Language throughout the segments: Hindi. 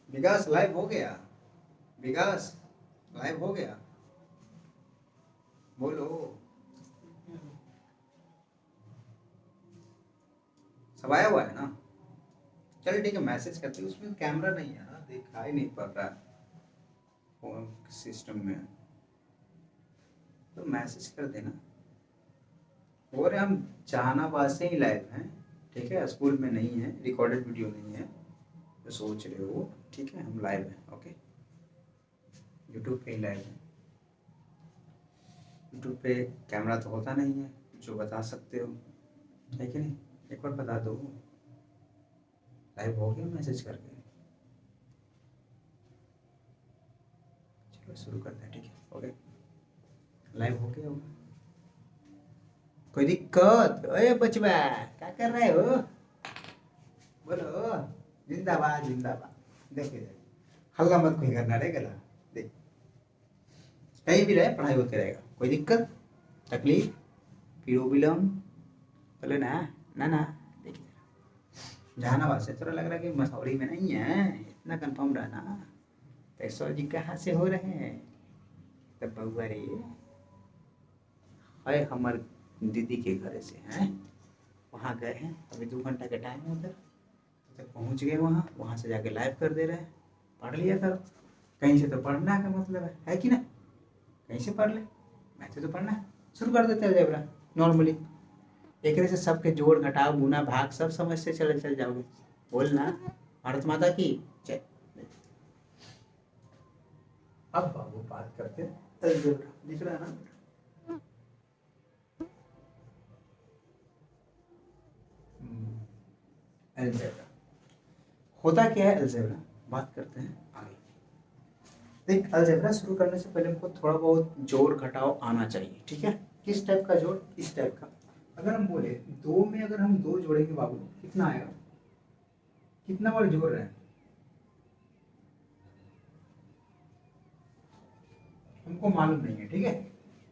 विकास लाइव हो गया। विकास लाइव हो गया, बोलो। सब आया हुआ है ना? चल ठीक है, मैसेज करते हैं। उसमें कैमरा नहीं है ना, दिखाई नहीं पड़ रहा फोन सिस्टम में, तो मैसेज कर देना। और हम जहानाबाद से ही लाइव हैं, ठीक है? स्कूल में नहीं है, रिकॉर्डेड वीडियो नहीं है तो सोच रहे हो, ठीक है? हम लाइव हैं, ओके? यूट्यूब पे ही लाइव है। यूट्यूब पे कैमरा तो होता नहीं है जो बता सकते हो, है कि नहीं? एक बार बता दो लाइव हो गया मैसेज करके। चलो शुरू करते हैं, ठीक है? ओके, लाइव हो गया होगा। कोई दिक्कत? अरे बचवा क्या कर रहे हो? बोलो। जिंदाबाद जिंदाबाद। देखिए हल्ला मत कोई करना रहेगा। देख कहीं भी रहे पढ़ाई होते रहेगा। कोई दिक्कत तकलीफ विलोम बोले ना ना ना। देखिए जहानाबाद से थोड़ा लग रहा है कि मसौरी में नहीं है, इतना कंफर्म रहना। पैसो जी कहाँ से हो रहे हैं? तब बउआ रे है हमार दीदी के घर से हैं, वहाँ गए हैं। अभी 2 घंटा का टाइम है, उधर तक पहुँच गए। वहाँ से जाके लाइव कर दे रहे हैं। पढ़ लिया करो, कहीं से तो पढ़ना का मतलब है कि ना? कहीं से पढ़ ले, मैथ तो पढ़ना है। शुरू कर देते हैं अलजेब्रा नॉर्मली। एक से सबके जोड़ घटाव गुना भाग सब समझ से चल जाओगे। बोलना भारत माता की जय। अब बाबू बात करते हैं अलजेब्रा। दिख रहा है ना? अलजेब्रा होता क्या है? अलजेब्रा बात करते हैं आगे। देख अलजेब्रा शुरू करने से पहले हमको थोड़ा बहुत जोड़ घटाव आना चाहिए, ठीक है? किस टाइप का जोड़? इस टाइप का। अगर हम बोले 2 में अगर हम 2 जोड़ेंगे बाबू कितना आएगा? कितना बार जोड़ रहे हैं? हमको मालूम नहीं है, ठीक है?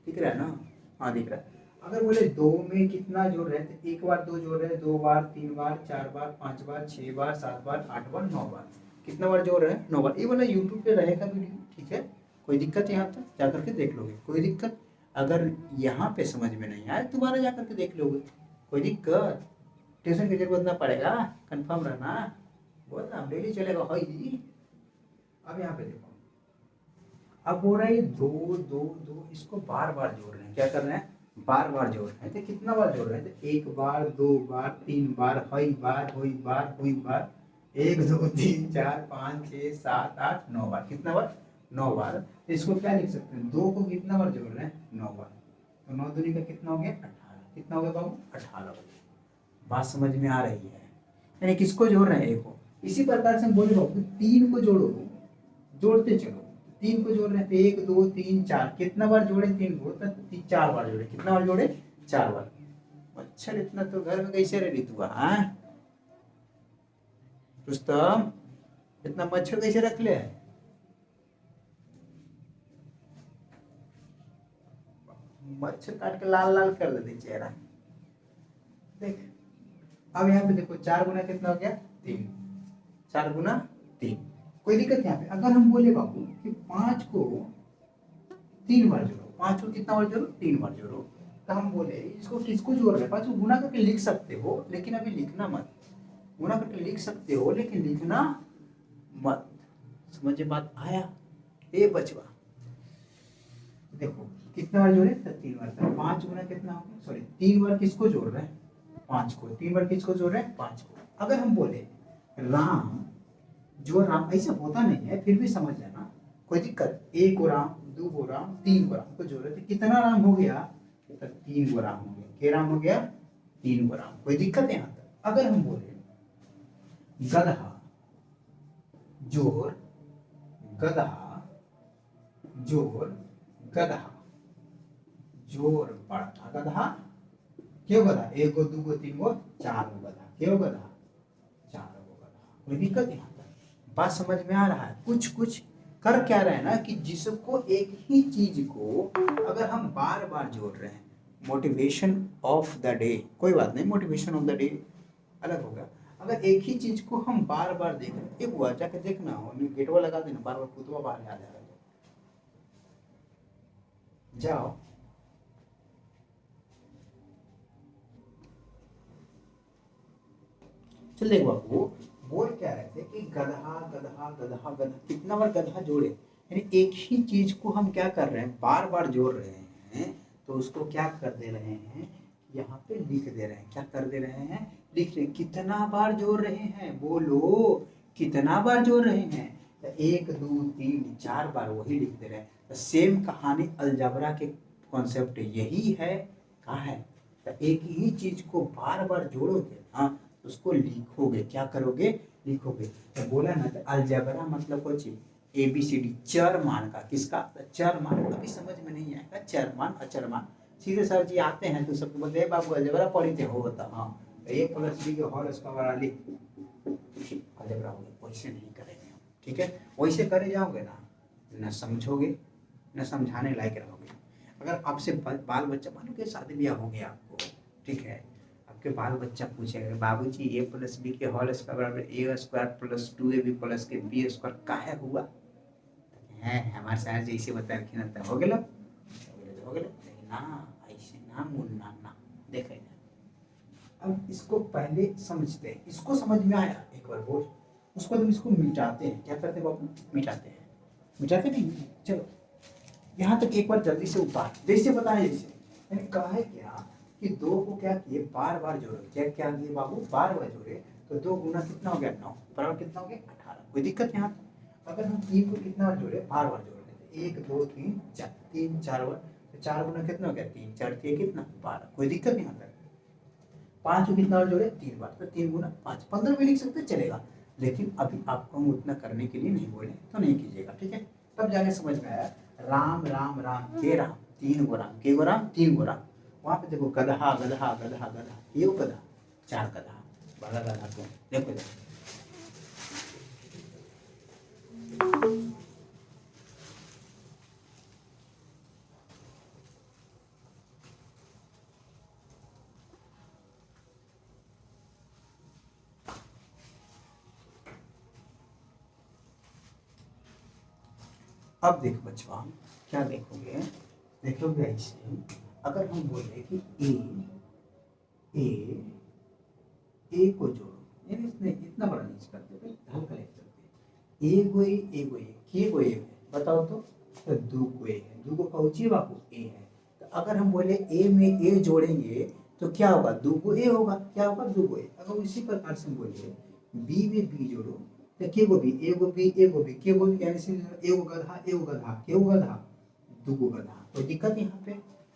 दिख रहा है ना? हाँ दिख रहा है। अगर बोले 2 में कितना जोड़ रहे हैं तो 1 बार 2 जोड़ रहे हैं, 2 बार 3 बार 4 बार 5 बार 6 बार 7 बार 8 बार 9 बार। कितना बार जोड़ रहे हैं? 9 बार। ये वाला यूट्यूब पे रहेगा वीडियो, ठीक है? कोई दिक्कत? यहाँ तक जा करके देख लोगे, कोई दिक्कत? अगर यहाँ पे समझ में नहीं आए दोबारा जा करके देख लोगे, कोई दिक्कत? ट्यूशन की जरूरत ना पड़ेगा, कंफर्म रहना। बोलना डेली चलेगा। जी अब यहाँ पे देखो, अब हो रहा है 2 2 2, इसको बार बार जोड़ रहे हैं। क्या कर रहे हैं? बार बार जोड़ रहे हैं। तो कितना बार जोड़ रहे हैं? तो 1 बार 2 बार 3 बार हई बार हुई बार हुई बार 1 2 3 4 5 6 7 8 9 बार। कितना बार? 9 बार। तो इसको क्या लिख सकते हैं? 2 को कितना बार जोड़ रहे हैं? 9 बार। तो 9 दूनी का कितना हो गया? 18। कितना हो गया बाबू? 18। बात समझ में आ रही है? यानी किसको जोड़ रहे हैं? 1 को। इसी प्रकार से हम बोले बाबू 3 को जोड़ो, जोड़ते चलो। 3 को जोड़ रहे हैं तो 1 2 3 4। कितना बार जोड़े? 3 को। तो 4 बार जोड़े। कितना बार जोड़े? 4 बार। मच्छर इतना तो घर में कैसे रह रही तू? हाँ रुस्तम, इतना मच्छर कैसे रख ले? मच्छर काट के लाल लाल कर देते चेहरा। देख अब यहाँ पे देखो 4 गुना कितना हो गया? 3। 4 गुना 3। कोई दिक्कत यहाँ पे? अगर हम बोले बाबू कि 5 को 3 बार जोड़ो, 5 को कितना बार जोड़ो? 3 बार जोड़ो। तो हम बोले इसको किसको जोड़ रहे हैं? 5 को गुना करके लिख सकते हो, लेकिन अभी लिखना मत। गुना करके लिख सकते हो लेकिन लिखना मत। समझे बात? आया? ए बचवा देखो कितना बार जोड़े? तो 3 बार। 5 गुना कितना हो गया? सॉरी 3 बार किसको जोड़ रहे हैं? 5 को। 3 बार किसको जोड़ रहे हैं? 5 को। अगर हम बोले राम जो राम, ऐसा होता नहीं है फिर भी समझ जाना, कोई दिक्कत? 1 को राम 2 को राम 3 को राम को जोड़ रहे थे, कितना राम हो गया? तो 3 को राम हो गया। क्या राम हो गया? 3 को राम। कोई दिक्कत है यहाँ तक? अगर हम बोले गधा जोड़ गधा जोड़ गधा जोड़ बढ़ा गधा, क्यों गधा? 1 गो 2 गो 3 गो 4 गो गधा। क्यों गधा? 4 गो गधा। कोई दिक्कत यहाँ तक? बात समझ में आ रहा है? कुछ कुछ कर क्या रहे हैं ना कि जिसको एक ही चीज को अगर हम बार बार जोड़ रहे हैं, मोटिवेशन ऑफ द डे, कोई बात नहीं, मोटिवेशन ऑफ द डे अलग होगा। अगर एक ही चीज को हम बार बार देख रहे हैं, एक हुआ जाके देखना हो, गेटवा लगा देना, बार बार कुतवा बाहर आ जा रहा है, जाओ। चल देख बाबू, बोल क्या रहे थे कि गधा गधा गधा गधा, कितना बार गधा जोड़े, यानी एक ही चीज को हम क्या कर रहे हैं, बार बार जोड़ रहे हैं, तो उसको क्या कर दे रहे हैं, यहाँ पे लिख दे रहे हैं। क्या कर दे रहे हैं, लिख रहे हैं। कितना बार जोड़ रहे हैं, बोलो कितना बार जोड़ रहे हैं, तो 1 2 3 4 बार वही लिख दे रहे हैं। तो सेम कहानी अलजबरा के कॉन्सेप्ट यही है, कहा है, तो एक ही चीज को बार बार जोड़ोगे ना, उसको लिखोगे, क्या करोगे, लिखोगे। तो बोला ना, तो अलजबरा मतलब कुछ ABCD चर मान का, किसका, चर मान। अभी समझ में नहीं आएगा, चर मान अचर मान, सीधे सर जी आते हैं तो सबको बोलते हैं बाबू अलजबरा पढ़ी थे, हो होता हाँ, तो A + B के होल स्क्वायर लिख, अलजबरा हो गया। वैसे नहीं करेंगे हम, ठीक है, वैसे करे जाओगे ना, न समझोगे न समझाने लायक रहोगे। अगर आपसे बाल बच्चा, मान लो कि शादी ब्याह हो गया आपको, ठीक है, आपके बाल बच्चा पूछेगा बाबूजी A + B के होल स्क्वायर A² + 2AB + के B² काहे हुआ है, हमारे साथ जैसे बता रखे ना, हो गया हो गया, ना ऐसे ना मुन्ना ना, देखे ना। अब इसको पहले समझते हैं, इसको समझ में आया एक बार बोल, उसको हम इसको मिटाते हैं। क्या करते हैं बाबू, मिटाते हैं, मिटाते नहीं, चलो यहाँ तक एक बार जल्दी से उतार, जैसे बताया जैसे, यानी कहा है क्या कि 2 को क्या किए, बार बार जोड़े। क्या क्या किए बाबू, बार बार जोड़े, तो 2 गुना कितना हो गया, 9 बराबर कितना हो गया, 18। कोई दिक्कत यहाँ, अगर हम 3 को कितना बार जोड़े, बार बार जोड़े, 1 2 3 4, 3 4 बार, तो 4 गुना कितना हो गया, 3 4 3 कितना, 12। कोई दिक्कत यहाँ तक। 5 को कितना बार जोड़े, 3 बार, तो 3 गुना 5, 15 भी लिख सकते चलेगा, लेकिन अभी आपको हम उतना करने के लिए नहीं बोले, तो नहीं कीजिएगा, ठीक है। तब जाके समझ में आया, राम राम राम के राम, 3 गो राम, के गो राम, 3 गो राम। वहां पे देखो गधा गधा गधा गधा, ये गधा, 4 गधा, बड़ा गधा कौन, देखो देखो। अब देखो बच्चों, क्या देखोगे, देखोगे ऐसे, अगर हम बोले कि ए को जोड़ो, यानी इसने इतना बड़ा नहीं करते भाई, हल्का लेके चलते, ए गो ए गो ए, के गो ए है, बताओ तो 2 को ए है, 2 को कौची बापू, ए है। तो अगर हम बोले ए में ए जोड़ेंगे तो क्या होगा, 2 को ए होगा, क्या होगा, 2 को ए। अगर इसी प्रकार से हम बोले बी में बी जोड़ो, तो के गो बी, ए गो बी, ए गो बी, के गो बी, यानी ए गो गधा, ए गो गधा, के गो गधा, 2 गो गधा। कोई दिक्कत यहाँ पे।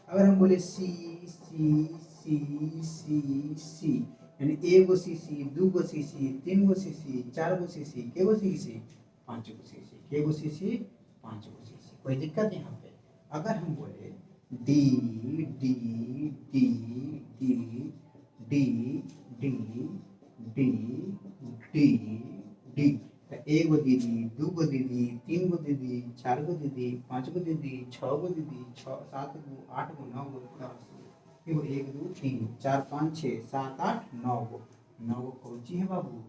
अगर हम बोले सी सी सी सी सी, यानी ए गो सी सी, 2 गो सी सी, 3 गो सी सी, 4 गो सी सी, के गो सी सी, 5 गो सी सी, के गो सी सी, 5 गो सी सी। कोई दिक्कत यहाँ पे। अगर हम बोले D D D D D D D D D, तो 1 गो दीदी, 2 गो दीदी, 3 गो दीदी, 4 गो दीदी, 5 गो दीदी, 6 गो दीदी, 7 गो, 8 गो, 9 गो, 10, 1 2 3 4 5 6 7 8 9 गो, 9 गो कौची है बाबू,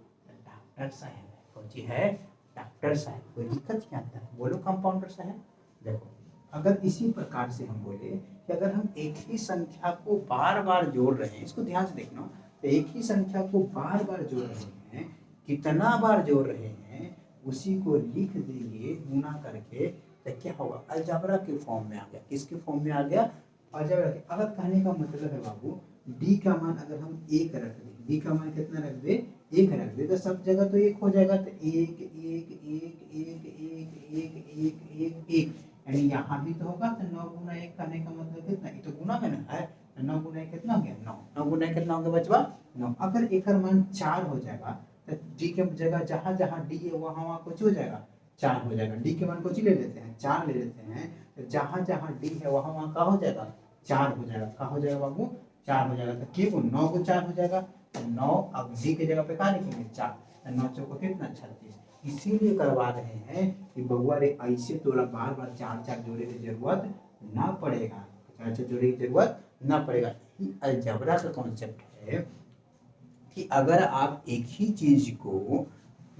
डॉक्टर साहब है, कौची है, डॉक्टर साहब। कोई दिक्कत क्या आता है, बोलो कंपाउंडर साहब। देखो अगर इसी प्रकार से हम बोले कि अगर हम एक ही संख्या को बार बार जोड़ रहे हैं, इसको ध्यान से देखना, तो एक ही संख्या को बार बार जोड़ रहे हैं, कितना बार जोड़ रहे हैं, उसी को लिख देंगे गुना करके, तो क्या होगा, अलजबरा के फॉर्म में आ गया। किसके फॉर्म में आ गया, अलजबरा के। अगर कहने का मतलब है बाबू, डी का मान अगर हम 1 रख दें, डी का मान कितना रख दे, 1 रख दे, तो सब जगह तो 1 हो जाएगा, तो 1 1 1 1 1 1 1 1, यानी यहाँ भी तो होगा। तो 9 गुना 1 करने का मतलब कितना, ये तो गुना में ना है, 9 गुना 1 कितना हो गया, 9, 9 गुना 1 कितना हो गया बचवा, 9। अगर एक मान 4 हो जाएगा, तो डी के जगह जहाँ जहाँ डी है वहाँ वहाँ कुछ हो जाएगा, 4 हो जाएगा। डी के मान कुछ ले लेते हैं, 4 ले लेते हैं, तो जहाँ जहाँ डी है वहाँ वहाँ का हो जाएगा, 4 हो जाएगा। का हो जाएगा बाबू, 4 हो जाएगा। तो के को 9 को 4 हो जाएगा, 9। अब डी के जगह पे कहाँ लिखेंगे, 4, 9 चौको कितना, 36। इसीलिए करवा रहे हैं कि बउआ रे ऐसे तोरा बार बार 4 4 जोड़े की जरूरत ना पड़ेगा, 4 4 जोड़े की जरूरत ना पड़ेगा। ये अलजबरा का कॉन्सेप्ट है, कि अगर आप एक ही चीज को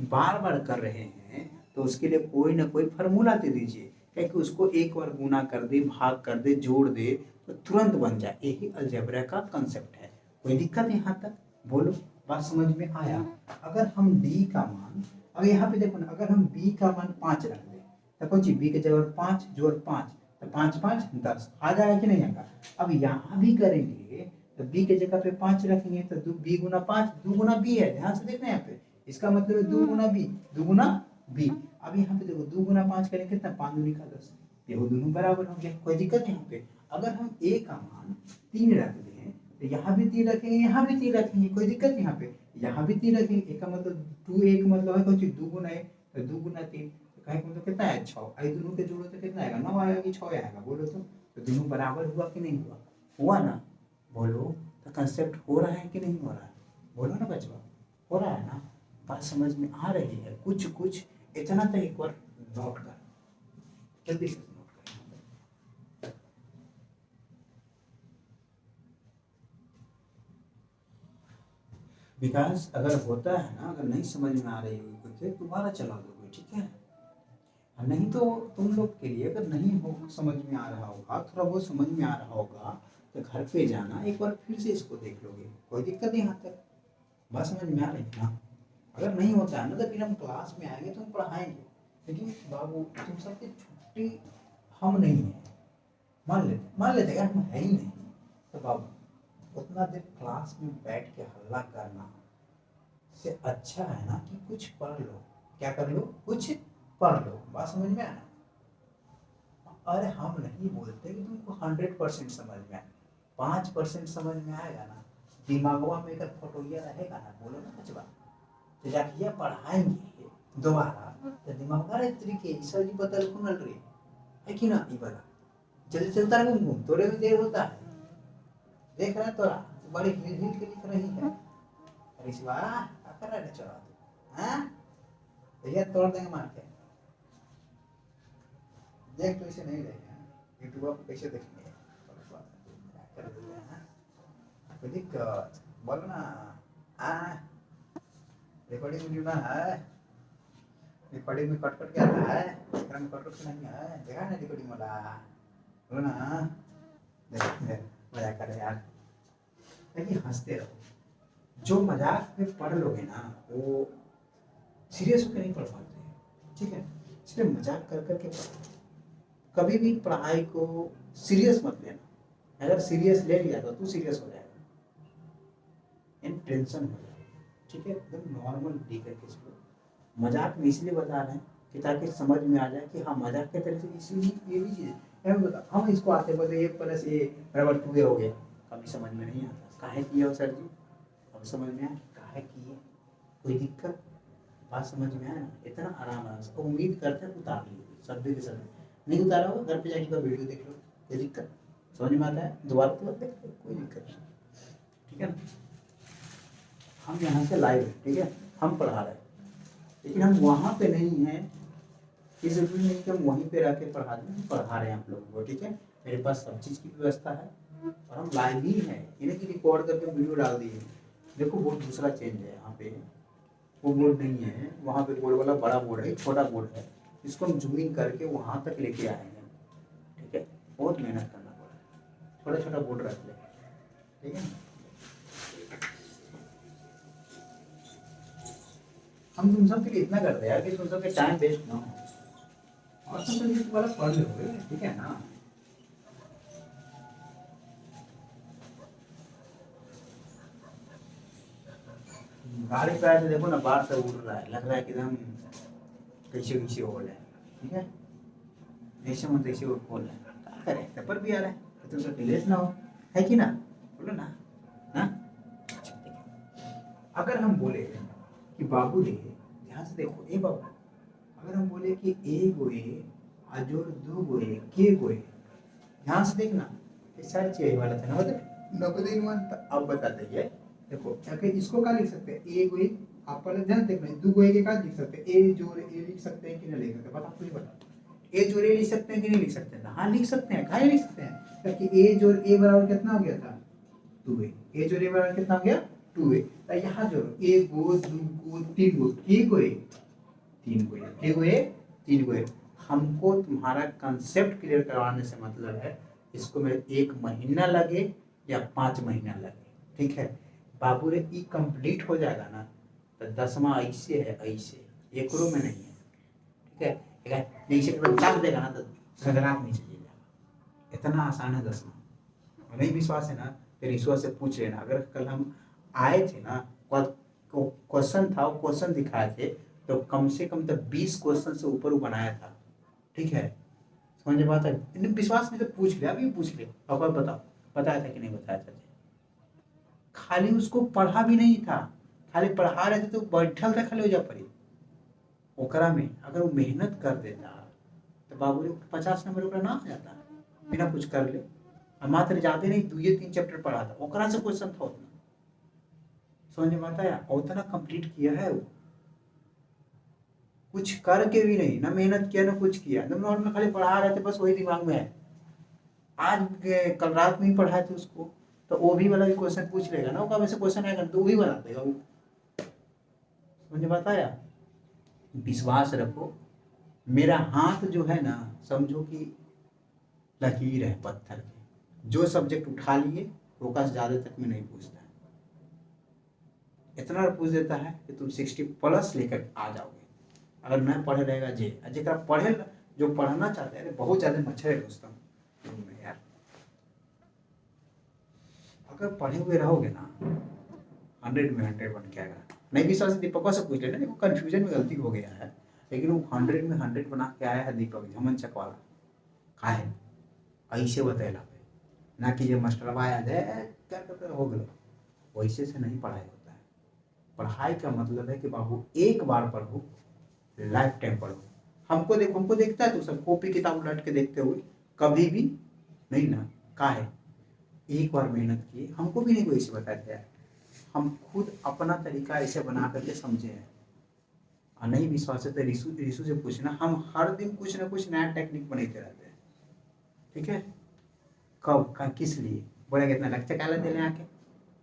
बार बार कर रहे हैं तो उसके लिए कोई ना कोई फार्मूला दे दीजिए, क्योंकि उसको एक बार गुना कर दे, भाग कर दे, जोड़ दे तो तुरंत बन जाए। यही अलजेब्रा का कंसेप्ट है। कोई दिक्कत यहाँ तक? बोलो, बात समझ में आया? अगर हम डी का मान, अब यहाँ पे देखो ना, अगर हम बी का मान 5 रख दें तो कौन सी, बी के जगह 5 जोड़ 5 तो 5 5 10 आ जाएगा कि नहीं आएगा? अब यहाँ भी करेंगे तो बी के जगह पे 5 रखेंगे तो बी गुना 5, 2 गुना बी है, ध्यान से देखना यहाँ पे, इसका मतलब है 2 गुना बी, 2 गुना बी। अब यहाँ पे देखो 2 गुना 5 करेंगे कितना, 5 दूनी का 10, ये वो दोनों बराबर हो गया, कोई दिक्कत नहीं यहाँ पे। अगर हम ए का मान 3 रख दें तो यहाँ भी 3 रखेंगे, यहाँ भी 3 रखेंगे, कोई दिक्कत नहीं यहाँ पे, यहाँ भी 3 रखेंगे। एक का मतलब 2, एक मतलब है कुछ 2 गुना 1 तो 2 गुना 3, तो कहे मतलब कितना है 6, आई दोनों के जोड़ो तो कितना आएगा, 9 आएगा कि 6 आएगा? बोलो तो दोनों बराबर हुआ कि नहीं हुआ? हुआ ना? बोलो, तो कंसेप्ट हो रहा है कि नहीं हो रहा है? बोलो ना बचवा, हो रहा है ना? बात समझ में आ रही है? कुछ कुछ इतना तो एक बार नोट कर, जल्दी से नोट कर। विकास अगर होता है ना, अगर नहीं समझ में आ रही है कुछ, दोबारा चला दोगे, ठीक है? नहीं तो तुम लोग के लिए, अगर नहीं हो समझ में आ रहा होगा, थोड़ा बहुत समझ में आ रहा होगा तो घर पे जाना एक बार फिर से इसको देख लोगे, कोई दिक्कत नहीं। यहाँ तक बात समझ में आ रही है ना? अगर नहीं होता है ना तो फिर हम क्लास में आएंगे तो हम पढ़ाएंगे, लेकिन बाबू तुम सबकी छुट्टी हम नहीं है, मान लेते अगर हम है ही नहीं तो बाबू उतना देर क्लास में बैठ के हल्ला करना से अच्छा है ना कि कुछ पढ़ लो। क्या कर लो? कुछ पढ़ लो। बात समझ में आया? अरे हम नहीं बोलते कि तुमको 100% समझ में आए, 5% समझ में आएगा ना, दिमागवा में अगर फोटोया रहेगा ना, बोलो ना बचवा, तो जाके ये पढ़ाएंगे दोबारा तो दिमाग अरे तरीके सर जी बदल को नल रही है कि ना, ये बता जल्दी चलता है घूम, थोड़े में देर होता है, देख रहा है तोरा बड़ी हिल हिल के लिख रही है, अरे शिवा कर रहा है चला तू, हाँ भैया तोड़ देंगे मार के, देख तो इसे नहीं रहेगा, यूट्यूब पर कैसे देखेंगे, कर देते हैं, कोई दिक्कत? बोलो ना, रिकॉर्डिंग वीडियो ना है, रिकॉर्डिंग में कट कट के आता है, में कट कट के नहीं है, देखा ना रिकॉर्डिंग वाला, बोलो ना, देख मजाक कर रहे यार, लेकिन हंसते रहो। जो मजाक में पढ़ लोगे ना वो सीरियस होकर नहीं पढ़ पाते, ठीक है? इसलिए मजाक कर करके पढ़ो। कभी भी पढ़ाई को सीरियस मत लेना, अगर सीरियस ले लिया तो तू सीरियस हो जाएगा, इन टेंशन हो जाएगा, ठीक है? एकदम नॉर्मल डी करके इसको मजाक में इसलिए बता रहे हैं कि ताकि समझ में आ जाए कि हाँ मजाक के तरह से इसीलिए ये भी चीज़ है। बता हम इसको आते बोलते 1+1 बराबर 2 हो गया, कभी समझ में नहीं आता काहे किया हो सर जी, अब समझ में आया काहे किए, कोई दिक्कत? बात समझ में आया? इतना आराम से उम्मीद करते हैं उतार लीजिए शब्द के शब्द, नहीं उतारा होगा घर पे जाके वीडियो देख लो, कोई दिक्कत? समझ में आता है? दोबारा तो देख लो, कोई दिक्कत नहीं, ठीक है? हम यहाँ से लाइव है, ठीक है? हम पढ़ा रहे हैं, लेकिन हम वहाँ पे नहीं हैं, ये जरूरी नहीं कि हम वहीं पे रह के पढ़ा दें, हम पढ़ा रहे हैं आप लोगों को, ठीक है? मेरे पास सब चीज़ की व्यवस्था है और हम लाइव ही हैं, इन्हें की रिकॉर्ड करके वीडियो डाल दिए। देखो बोर्ड दूसरा चेंज है, यहाँ पे वो बोर्ड नहीं है, वहाँ पे बोर्ड वाला बड़ा बोर्ड है, छोटा बोर्ड है, इसको हम जूमिंग करके वहाँ तक लेके आएंगे, ठीक है? बहुत मेहनत करना पड़ा, छोटा छोटा बोर्ड रख ले, ठीक है? हम तुम सब के लिए इतना करते हैं यार कि तुम सब के टाइम वेस्ट ना हो, और तुम सब दोबारा पढ़ लोगे, ठीक है ना? गाड़ी पे आए तो देखो ना बाहर से उड़ रहा है, लग रहा है कि एकदम कैसे कैसे हो रहा है, ठीक है? ऐसे मन तैसे बोल रहा है, क्या करें, पेपर भी आ रहा है तो तुम सब लेट ना हो, है कि ना? बोलो ना, ना? अगर हम बोले कि बाबू रे ध्यान से देखो, ए बाबू, अगर हम बोले कि ए गोए अजोर 2 गोए के गोए, ध्यान से देखना, ये सारी चीज वाला था ना, मतलब 90 अब बता दीजिए, देखो क्या इसको क्या लिख सकते हैं, ए गोए, आप पहले ध्यान देखना, 2 गोए के क्या लिख सकते हैं, ए जोड़ ए लिख सकते हैं कि नहीं लिख सकते, बता तुझे बता, ए जोड़ ए लिख सकते हैं कि नहीं लिख सकते हैं? हाँ लिख सकते हैं, कहाँ लिख सकते हैं? क्योंकि ए जोड़ ए बराबर कितना हो गया था, 2a, ए जोड़ ए बराबर कितना हो गया, 2a, तो यहाँ जो एक गो दू गो तीन गो के गो ए तीन गो ए के गो ए तीन गो ए। हमको तुम्हारा कंसेप्ट क्लियर करवाने से मतलब है इसको मेरे 1 महीना लगे या 5 महीना लगे, ठीक है बाबू रे। ई कंप्लीट हो जाएगा ना तो 10वां ऐसे है ऐसे एकरो में नहीं है, ठीक है। नीचे दाग देगा ना तो सगरात नीचे गिर जाएगा, इतना आसान है 10वां। नहीं विश्वास है ना तो ईश्वर से पूछ लेना। अगर कल हम आए थे ना क्वेश्चन था, वो क्वेश्चन दिखाए थे तो कम से कम तो 20 क्वेश्चन से ऊपर वो बनाया था, ठीक है समझ बात है। विश्वास नहीं तो पूछ ले, अभी पूछ ले और बताओ बताया था कि नहीं बताया था। खाली उसको पढ़ा भी नहीं था, खाली पढ़ा रहे थे तो बैठल था खाली हो जा पड़ी ओकरा में। अगर वो मेहनत कर देता तो बाबू रे 50 नंबर ओकरा ना आ जाता बिना कुछ कर ले। मात्र ज्यादा नहीं 2-3 चैप्टर पढ़ा था ओकरा से क्वेश्चन था उतना, समझ में आता है। उतना कंप्लीट किया है वो, कुछ करके भी नहीं, ना मेहनत किया ना कुछ किया, नॉर्मल खाली पढ़ा रहे थे बस वही दिमाग में है। आज कल रात में ही पढ़ाए थे उसको तो वो भी वाला भी क्वेश्चन पूछ लेगा ना, वैसे क्वेश्चन आएगा तो वही बना देगा वो, समझ में आता है। विश्वास रखो, मेरा हाथ जो है ना समझो कि लकीर है पत्थर की, जो सब्जेक्ट उठा लिए फोकस ज्यादा तक में नहीं पूछता है, इतना पूछ देता है कि तुम 60+ लेकर आ जाओगे। अगर न पढ़े रहेगा जे जेकरा पढ़े जो पढ़ना चाहते हैं बहुत ज्यादा मच्छर है दोस्तों यार। अगर पढ़े हुए रहोगे ना 100 में 100 बन के आएगा। नहीं विश्वास दीपक से पूछ लेना, देखो कंफ्यूजन में गलती हो गया है लेकिन वो 100 में 100 बना के आया है दीपक झमन चक वाला। का है ऐसे बतेला ना कि जो मास्टर आया जाए क्या करते हो गया, वैसे से नहीं पढ़ाई होता है। पढ़ाई का मतलब है कि बाबू एक बार पढ़ो लाइफ टाइम पढ़ो। हमको देखता है तो सब कॉपी किताब उलट के देखते हुए कभी भी नहीं ना। का है एक बार मेहनत किए, हमको भी नहीं कोई ऐसे बताया था, हम खुद अपना तरीका ऐसे बना करके समझे हैं। और नहीं विश्वास है तो रिशु से पूछना, हम हर दिन कुछ ना कुछ नया टेक्निक बनाते रहते हैं, ठीक है। कब का किस लिए बोलेंगे इतना लेक्चर क्या दे रहे हैं आके,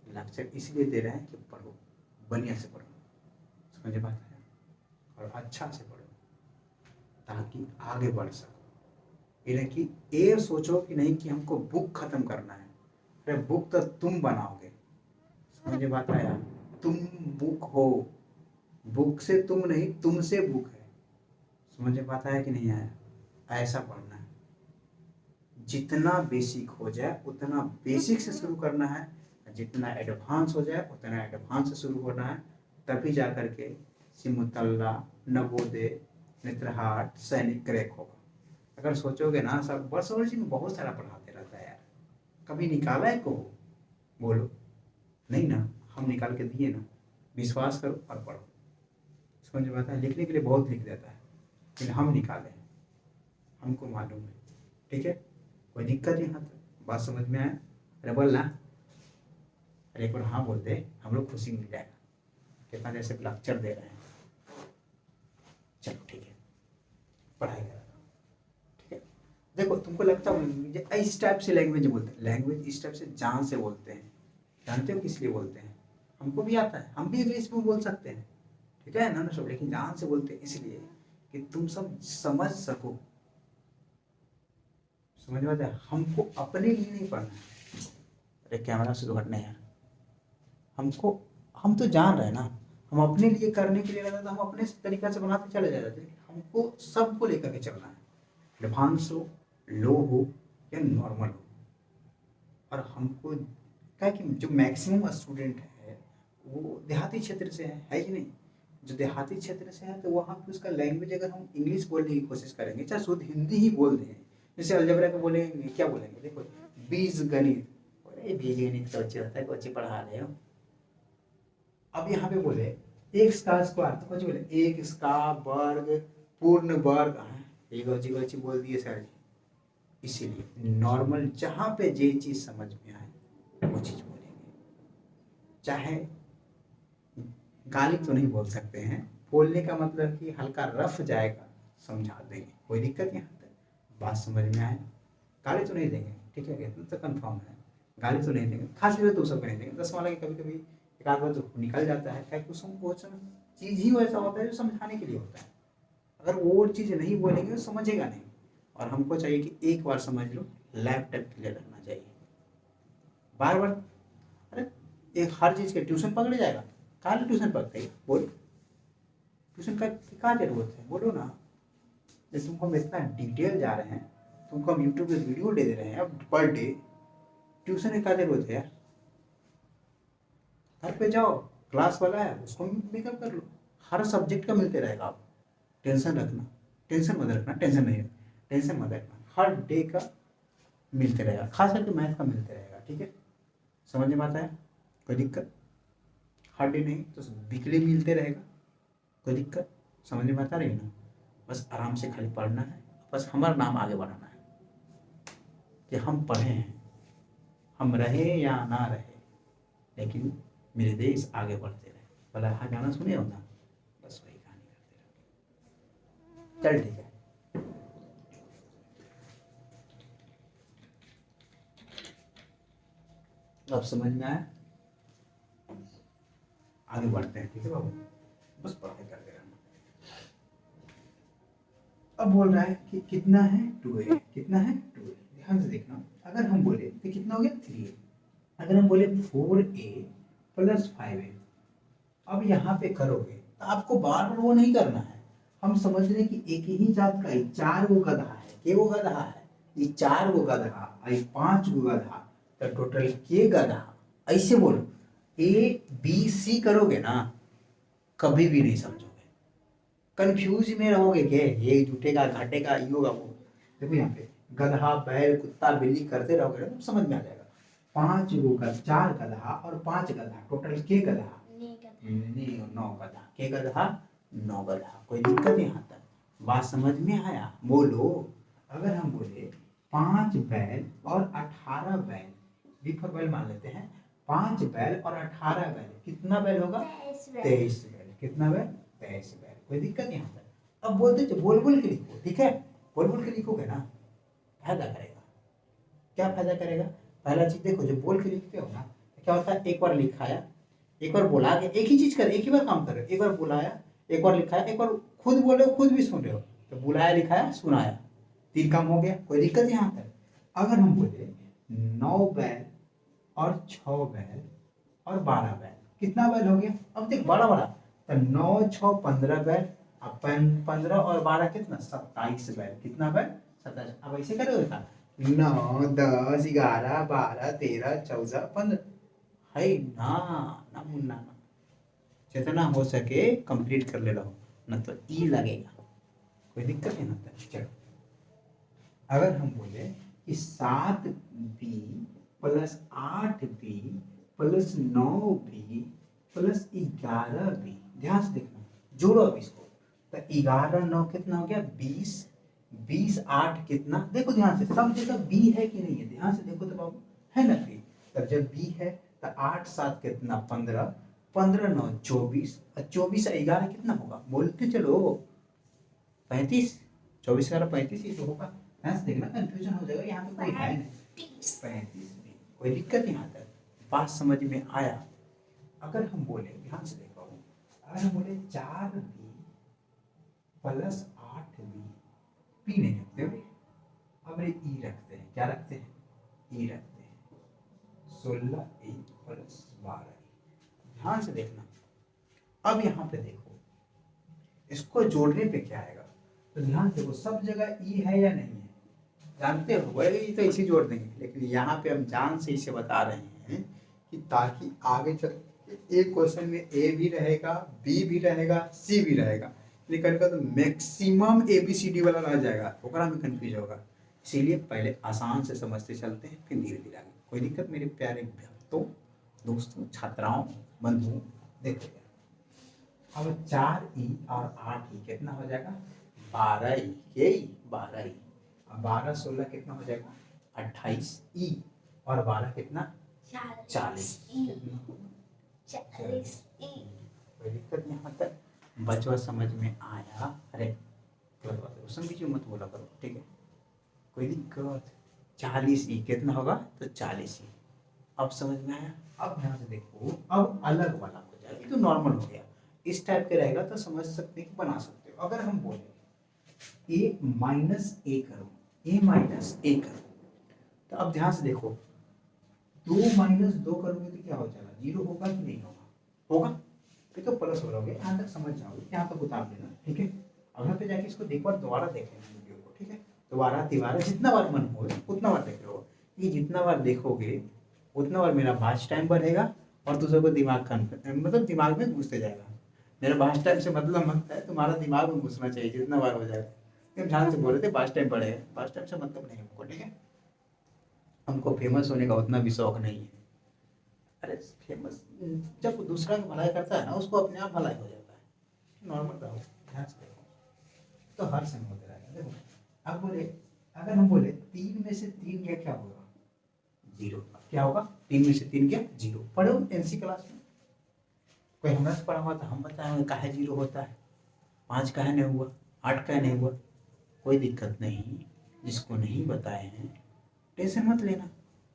लेक्चर इसलिए दे रहे हैं कि पढ़ो बढ़िया से पढ़ो, समझे बात है, और अच्छा से पढ़ो ताकि आगे बढ़ सको। ये कि ये सोचो कि नहीं कि हमको बुक खत्म करना है, अरे बुक तो तुम बनाओगे, समझे बात आया। तुम बुक हो, बुक से तुम नहीं तुमसे बुक है, समझे बात आया कि नहीं आया। ऐसा पढ़ना है, जितना बेसिक हो जाए उतना बेसिक से शुरू करना है, जितना एडवांस हो जाए उतना एडवांस से शुरू होना है, तभी जा करके सिमुतल्ला नवोदय नेत्रहाट सैनिक क्रैक होगा। अगर सोचोगे ना सब बस और में बहुत सारा पढ़ाते रहता है यार, कभी निकाला है को बोलो नहीं ना, हम निकाल के दिए ना, विश्वास करो और पढ़ो, समझ में आता है। लिखने के लिए बहुत लिख देता है लेकिन हम निकाले, हमको मालूम है, ठीक है। कोई दिक्कत यहाँ तक बात समझ में आया। अरे बोल ना, अरे एक बार हाँ बोलते हम लोग खुशी मिल जाएगा, कितना जैसे लेक्चर दे रहे हैं। चलो ठीक है पढ़ाई कर, ठीक है। देखो तुमको लगता है इस टाइप से लैंग्वेज बोलते हैं, लैंग्वेज इस टाइप से जान से बोलते हैं, जानते हो किस लिए बोलते हैं। हमको भी आता है, हम भी इंग्लिश में बोल सकते हैं, ठीक है ना सब, लेकिन जान से बोलते हैं इसलिए कि तुम सब समझ सको, समझ में आता है। हमको अपने लिए नहीं पढ़ना है। अरे कैमरा से तो हटना यार, हमको हम तो जान रहे हैं ना, हम अपने लिए करने के लिए रहता तो हम अपने तरीका से बनाते चले जा रहे थे। हमको सबको लेकर के चलना है, एडवांस हो लो हो या नॉर्मल हो। और हमको क्या कि जो मैक्सिमम स्टूडेंट है वो देहाती क्षेत्र से है कि नहीं। जो देहाती क्षेत्र से है तो वहाँ पे उसका लैंग्वेज अगर हम इंग्लिश बोलने की कोशिश करेंगे, चाहे शुद्ध हिंदी ही बोल दें, जैसे अलजबरा को बोलेंगे क्या बोलेंगे, देखो बीज गणित, अरे बीज गणित तो अच्छे होता है, अच्छे पढ़ा रहे हो। अब यहाँ पे बोले एक्स का स्क्वायर तो कुछ बोले एक्स का वर्ग पूर्ण वर्ग, ये गोची गोची बोल दिए सर जी। इसीलिए नॉर्मल जहाँ पे जे चीज समझ में आए वो चीज बोलेंगे, चाहे गाली तो नहीं बोल सकते हैं, बोलने का मतलब कि हल्का रफ जाएगा, समझा देंगे, कोई दिक्कत यहाँ तक बात समझ में आए। गाली तो नहीं देंगे, ठीक है इतना तो कंफर्म है, गाली तो नहीं देंगे, खास करके तो सबको नहीं देंगे। 10 वाला की कभी कभी एक आध बार तो निकल जाता है, क्या कुछ वो चीज़ ही वैसा होता है जो समझाने के लिए होता है। अगर वो चीज़ नहीं बोलेंगे तो समझेगा नहीं। और हमको चाहिए कि एक बार समझ लो, लैपटॉप क्लियर रहना चाहिए। बार बार अरे एक हर चीज़ के ट्यूशन पकड़े जाएगा, कहाँ ट्यूशन पकड़ेगा? बोल, ट्यूशन का क्या जरूरत है? बोलो ना। जब तुमको हम इतना डिटेल जा रहे हैं, तुमको हम यूट्यूब पे वीडियो दे रहे हैं अब पर डे, ट्यूशन की क्या जरूरत है यार? घर पे जाओ, क्लास वाला है उसको मेकअप कर लो, हर सब्जेक्ट का मिलते रहेगा। आप टेंशन रखना, टेंशन मत रखना, टेंशन नहीं, टेंशन मत रखना, हर डे का मिलते रहेगा, खास करके मैथ का मिलते रहेगा। ठीक है, समझ में आता है? कोई दिक्कत? हर डे नहीं तो वीकली मिलते रहेगा, कोई दिक्कत? समझ में आता रही ना? बस आराम से खाली पढ़ना है, बस हमारा नाम आगे बढ़ाना है कि हम पढ़े हैं, हम रहे या ना रहे, लेकिन मेरे देश आगे बढ़ते रहे। भला हाँ गाना सुने हो ना, बस वही कहानी करते रहे। चल ठीक है, अब समझ में आया? आगे बढ़ते हैं, ठीक है बाबू, बस पढ़ाई करते रहना। अब बोल रहा है कि कितना है 2a, कितना है 2a, ध्यान से देखना। अगर हम बोले तो कितना हो गया 3a, अगर हम बोले 4a प्लस 5a, अब यहाँ पे करोगे तो आपको बार बार वो नहीं करना है। हम समझ रहे हैं कि एक ही जात का ही 4 गो गधा है, के गो गधा है? ये 4 गो गधा और 5 गो गधा, तो टोटल के गधा? ऐसे बोलो, ए बी सी करोगे ना, कभी भी नहीं समझोगे, कंफ्यूज में रहोगे कि ये जुटेगा घटेगा, ये होगा वो। देखो यहाँ पे गधा बैल कुत्ता बिल्ली करते रहोगे ना तो समझ में आ जाएगा। 5 गो गधा, 4 गधा और 5 गधा, टोटल के गधा? 9 गधा, के गधा? 9 गधा। कोई दिक्कत यहाँ तक? बात समझ में आया? बोलो। अगर हम बोले 5 बैल और 18 बैल, बी फॉर बैल मान लेते हैं, 5 बैल और 18 बैल, कितना बैल होगा? 23 बैल। कितना बैल? 23 बैल। कोई दिक्कत यहाँ तक? अब बोलते बोल बोल के लिखो, ठीक है? बोल बोल के लिखोगे ना, फायदा करेगा। क्या फायदा करेगा? पहला चीज देखो, जब बोल के लिखते हो ना तो क्या होता है, एक बार लिखाया, एक बार बोला के, एक ही चीज करे, एक ही बार काम करे, एक बार बुलाया, एक बार लिखाया, एक बार खुद बोले, खुद भी सुन रहे हो, तो बुलाया, लिखाया, सुनाया, 3 काम हो गया। कोई दिक्कत यहाँ तक? अगर हम बोले 9 बैल और 6 बैल और 12 बैल, कितना बैल हो गया? अब देख बड़ा बड़ा, तो 9 6 15 बैल, अब 15 और 12 कितना? 27 बैल। कितना बैल? 27। अब ऐसे करोगे क्या? 9 10 11 12 13 14 15, है ना? ना मुन्ना ना, जितना हो सके कंप्लीट कर ले लो, न तो ई लगेगा। कोई दिक्कत है ना? चलो, अगर हम बोले कि 7b plus 8b plus 9b plus 11b, ध्यान से देखना, जोड़ो अब इसको, तो 11 9 कितना हो गया? 20, 20 8 कितना? देखो ध्यान से, सब जगह b है कि नहीं है? ध्यान से देखो तो बाबू, है ना b? तब जब b है तो 8 7 कितना? 15, 15 9 24, और 24 और 11 कितना होगा? बोलते चलो, 35, 24 11 35 ही तो होगा। ध्यान से देखना, कंफ्यूजन हो जाएगा, यहाँ पे कोई है नहीं। 35 में कोई दिक्कत यहाँ तक? बात समझ में आया? अगर हम बोले, ध्यान से देखो, अगर हम बोले 4b प्लस 8b, पी नहीं रखते हो, अब ई रखते हैं। क्या रखते हैं? ई रखते हैं। 16a प्लस 12, ध्यान से देखना। अब यहाँ पे देखो, इसको जोड़ने पे क्या आएगा? तो ध्यान देखो, सब जगह ई है या नहीं है? जानते हो, बोले ये तो इसी जोड़ देंगे, लेकिन यहाँ पे हम जान से इसे बता रहे हैं कि ताकि आगे चल एक क्वेश्चन में ए भी रहेगा, बी भी रहेगा, सी भी रहेगा, लेकिन का तो मैक्सिमम ABCD वाला रह जाएगा, ओकरा में कंफ्यूज होगा। इसीलिए पहले आसान से समझते चलते हैं, फिर धीरे धीरे आगे। कोई दिक्कत मेरे प्यारे भक्तों, दोस्तों, छात्राओं, बंधुओं? देखो अब 4e और 8e कितना हो जाएगा? 12e, के 12e, 12 16 कितना हो जाएगा? 28e, और 12 कितना? 40, कितना? 40e। कोई दिक्कत यहाँ तक? बचवा समझ में आया? अरे बीच में मत बोला करो, ठीक है? कोई दिक्कत? 40e कितना होगा? तो 40e, अब समझ में आया? अब ध्यान से देखो, अब अलग वाला हो जाएगा, ये तो नॉर्मल हो गया। इस टाइप के रहेगा तो समझ सकते हैं कि बना सकते हो। अगर हम बोले a माइनस ए करो, a माइनस ए करो, तो अब ध्यान से देखो, 2 माइनस 2 करोगे तो क्या हो जाएगा, 0 होगा कि नहीं होगा? होगा। फिर तो प्लस हो रहोगे, यहाँ तक समझ जाओगे, यहाँ तक उतार लेना, ठीक है। अब यहाँ पे जाके इसको देखो, दोबारा देख लेना वीडियो को, ठीक है। दोबारा तिबारा जितना बार मन हो उतना बार देख लो। ये जितना बार देखोगे उतना बार मेरा वाच टाइम बढ़ेगा और दूसरों को दिमाग का मतलब दिमाग में घुसते जाएगा। मेरा वाच टाइम से मतलब मत है तुम्हारा दिमाग में घुसना चाहिए, जितना बार हो जाएगा। हम ध्यान से बोल रहे थे वाच टाइम बढ़ेगा, वाच टाइम से मतलब नहीं हमको, ठीक है। हमको फेमस होने का उतना भी शौक नहीं है। अरे फेमस जब दूसरा की भलाई करता है ना, उसको अपने आप भलाई हो जाता है। नॉर्मल रहो, ध्यान से देखो, तो हर समय होते रहेगा। देखो अब बोले, अगर हम बोले 3 में से 3 गया क्या होगा, 0। क्या होगा, 3 में से 3 गया 0। पढ़े हो एनसी क्लास में, कोई हमरा से पढ़ा हुआ था, हम बताएंगे काहे 0 होता है, 5 काहे नहीं हुआ, 8 काहे नहीं हुआ। कोई दिक्कत नहीं, जिसको नहीं बताए हैं टेंशन मत लेना,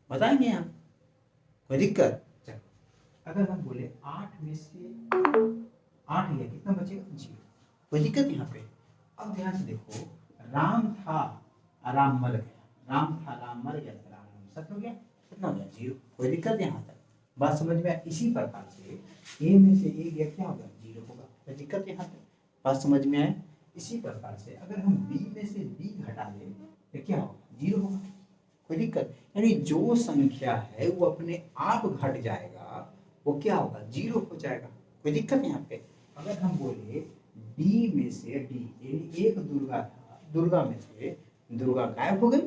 बताएंगे हम, कोई दिक्कत। अगर हम बोले 8 में से 8 गया कितना बचेगा, 0। कोई दिक्कत यहाँ पे। अब ध्यान से देखो, राम था राम मर गया, राम था राम मर गया, राम नाम सत्य हो गया, कितना हो गया, 0। कोई दिक्कत यहाँ तक, बात समझ में आया? इसी प्रकार से a में से a गया क्या होगा, 0 होगा। कोई दिक्कत यहाँ तक, बात समझ में आए? इसी प्रकार से अगर हम b में से b घटा लें तो क्या होगा, 0 होगा। कोई दिक्कत, यानी जो संख्या है वो अपने आप घट जाएगा, वो क्या होगा, 0 हो जाएगा। कोई दिक्कत यहाँ पे। अगर हम बोले d में से d, यानी एक दुर्गा था, दुर्गा में से दुर्गा गायब हो गई,